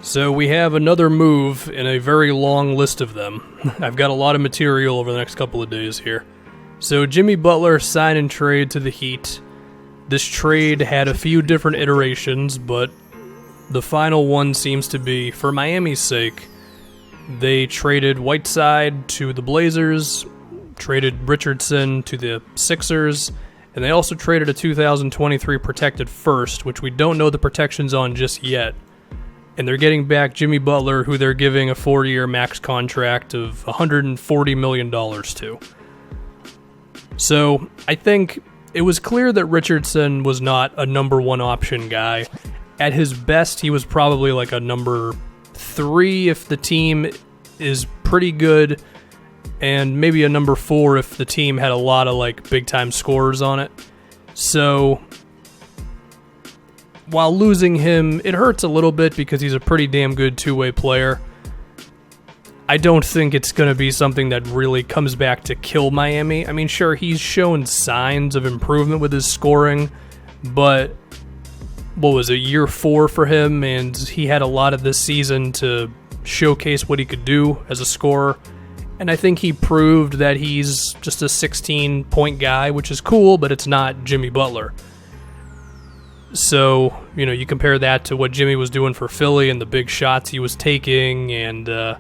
So we have another move in a very long list of them. I've got a lot of material over the next couple of days here. So Jimmy Butler sign and trade to the Heat. This trade had a few different iterations, but the final one seems to be, for Miami's sake, they traded Whiteside to the Blazers, traded Richardson to the Sixers, and they also traded a 2023 protected first, which we don't know the protections on just yet. And they're getting back Jimmy Butler, who they're giving a 4-year max contract of $140 million to. So I think it was clear that Richardson was not a number one option guy. At his best, he was probably like a number 3 if the team is pretty good, and maybe a number 4 if the team had a lot of like big time scorers on it. So while losing him, it hurts a little bit because he's a pretty damn good two-way player. I don't think it's going to be something that really comes back to kill Miami. I mean, sure, he's shown signs of improvement with his scoring, but what was it, year 4 for him, and he had a lot of this season to showcase what he could do as a scorer. And I think he proved that he's just a 16-point guy, which is cool, but it's not Jimmy Butler. So, you compare that to what Jimmy was doing for Philly and the big shots he was taking and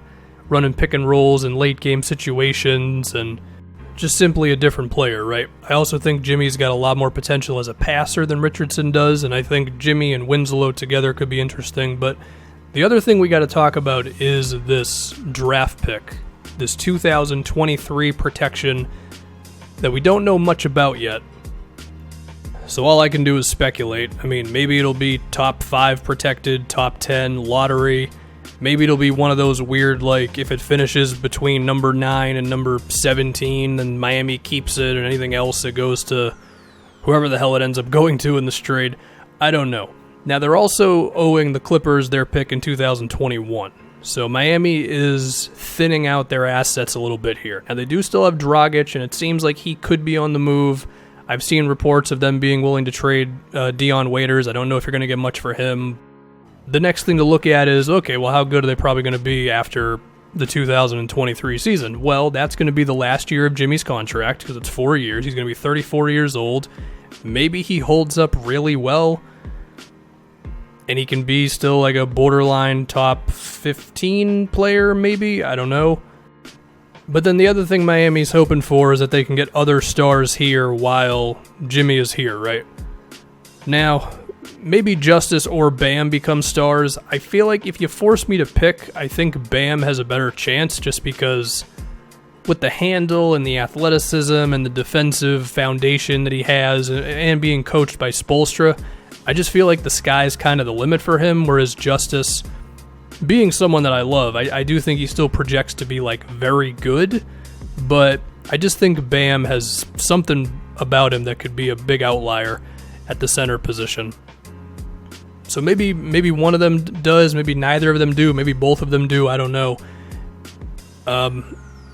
running pick and rolls in late game situations, and just simply a different player, right? I also think Jimmy's got a lot more potential as a passer than Richardson does, and I think Jimmy and Winslow together could be interesting. But the other thing we got to talk about is this draft pick, this 2023 protection that we don't know much about yet. So all I can do is speculate. I mean, maybe it'll be top 5 protected, top 10, lottery. Maybe it'll be one of those weird, like, if it finishes between number 9 and number 17, then Miami keeps it, and anything else it goes to whoever the hell it ends up going to in this trade. I don't know. Now, they're also owing the Clippers their pick in 2021. So Miami is thinning out their assets a little bit here. Now, they do still have Dragic, and it seems like he could be on the move. I've seen reports of them being willing to trade Dion Waiters. I don't know if you're going to get much for him. The next thing to look at is, okay, well, how good are they probably going to be after the 2023 season? Well, that's going to be the last year of Jimmy's contract because it's 4 years. He's going to be 34 years old. Maybe he holds up really well, and he can be still like a borderline top 15 player, maybe. I don't know. But then the other thing Miami's hoping for is that they can get other stars here while Jimmy is here, right? Now, maybe Justice or Bam become stars. I feel like if you force me to pick, I think Bam has a better chance just because with the handle and the athleticism and the defensive foundation that he has and being coached by Spoelstra, I just feel like the sky's kind of the limit for him, whereas Justice, being someone that I love, I do think he still projects to be like very good, but I just think Bam has something about him that could be a big outlier at the center position. So maybe one of them does, maybe neither of them do, maybe both of them do, I don't know.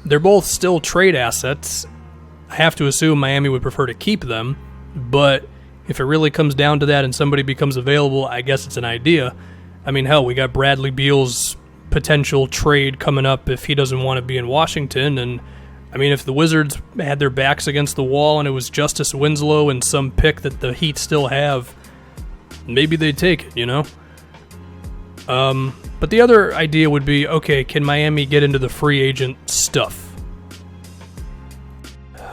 They're both still trade assets. I have to assume Miami would prefer to keep them, but if it really comes down to that and somebody becomes available, I guess it's an idea. I mean, hell, we got Bradley Beal's potential trade coming up if he doesn't want to be in Washington. And, I mean, if the Wizards had their backs against the wall and it was Justice Winslow and some pick that the Heat still have, maybe they'd take it, But the other idea would be, okay, can Miami get into the free agent stuff?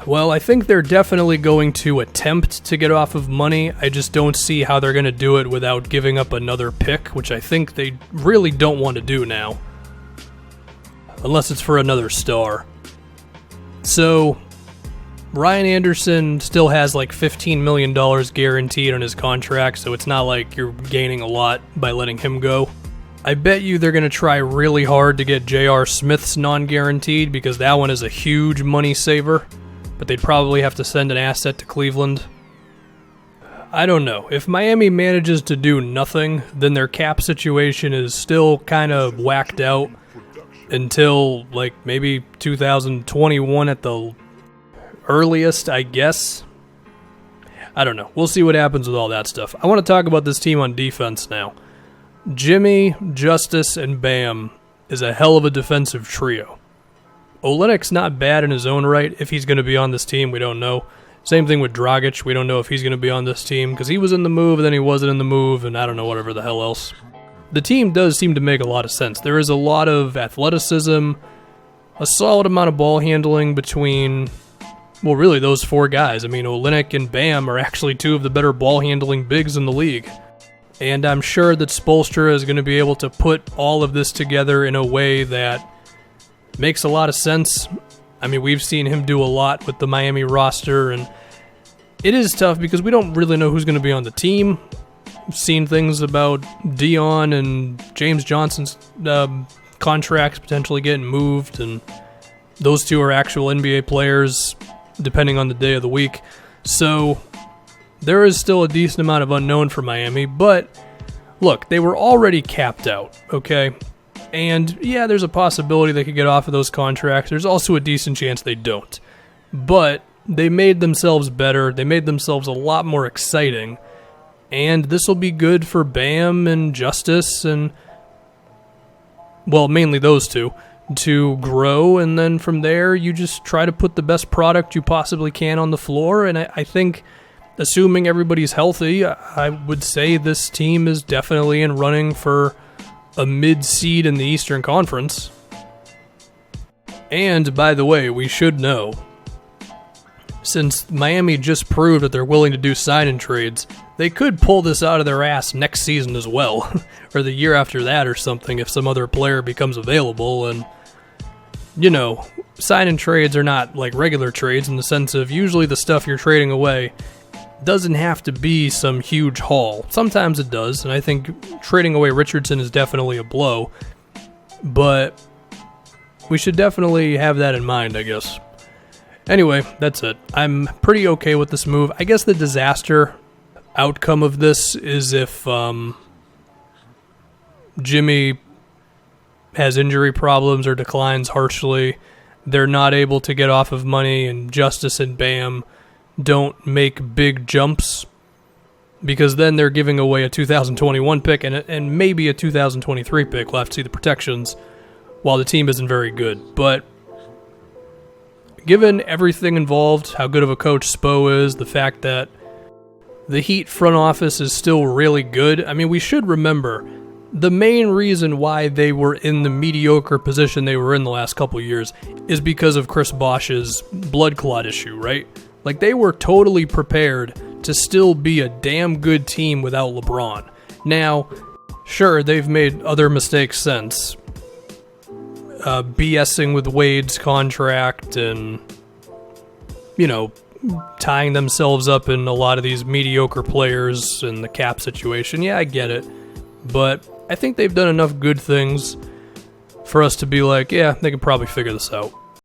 Well, I think they're definitely going to attempt to get off of money. I just don't see how they're going to do it without giving up another pick, which I think they really don't want to do now. Unless it's for another star. So, Ryan Anderson still has like $15 million guaranteed on his contract, so it's not like you're gaining a lot by letting him go. I bet you they're going to try really hard to get J.R. Smith's non-guaranteed because that one is a huge money saver. But they'd probably have to send an asset to Cleveland. I don't know. If Miami manages to do nothing, then their cap situation is still kind of whacked out until, like, maybe 2021 at the earliest, I guess. I don't know. We'll see what happens with all that stuff. I want to talk about this team on defense now. Jimmy, Justice, and Bam is a hell of a defensive trio. Olynyk's not bad in his own right. If he's going to be on this team, we don't know. Same thing with Dragic. We don't know if he's going to be on this team because he was in the move and then he wasn't in the move and I don't know, whatever the hell else. The team does seem to make a lot of sense. There is a lot of athleticism, a solid amount of ball handling between, well, really those four guys. I mean, Olynyk and Bam are actually two of the better ball handling bigs in the league. And I'm sure that Spoelstra is going to be able to put all of this together in a way that makes a lot of sense. I mean, we've seen him do a lot with the Miami roster, and it is tough because we don't really know who's going to be on the team. We've seen things about Dion and James Johnson's contracts potentially getting moved, and those two are actual NBA players depending on the day of the week. So there is still a decent amount of unknown for Miami, but look, they were already capped out, okay? And yeah, there's a possibility they could get off of those contracts. There's also a decent chance they don't. But they made themselves better. They made themselves a lot more exciting. And this will be good for Bam and Justice and, well, mainly those two, to grow. And then from there, you just try to put the best product you possibly can on the floor. And I think, assuming everybody's healthy, I would say this team is definitely in running for a mid-seed in the Eastern Conference. And, by the way, we should know, since Miami just proved that they're willing to do sign-in trades, they could pull this out of their ass next season as well, or the year after that or something if some other player becomes available. And, you know, sign-in trades are not like regular trades in the sense of usually the stuff you're trading away doesn't have to be some huge haul. Sometimes it does, and I think trading away Richardson is definitely a blow, but we should definitely have that in mind, I guess. Anyway, that's it. I'm pretty okay with this move. I guess the disaster outcome of this is if Jimmy has injury problems or declines harshly, they're not able to get off of money, and Justice and Bam don't make big jumps, because then they're giving away a 2021 pick and maybe a 2023 pick. We'll have to see the protections while the team isn't very good. But given everything involved, how good of a coach Spo is, the fact that the Heat front office is still really good, I mean, we should remember the main reason why they were in the mediocre position they were in the last couple years is because of Chris Bosh's blood clot issue, right? Like, they were totally prepared to still be a damn good team without LeBron. Now, sure, they've made other mistakes since. BSing with Wade's contract and, you know, tying themselves up in a lot of these mediocre players and the cap situation. Yeah, I get it. But I think they've done enough good things for us to be like, yeah, they can probably figure this out.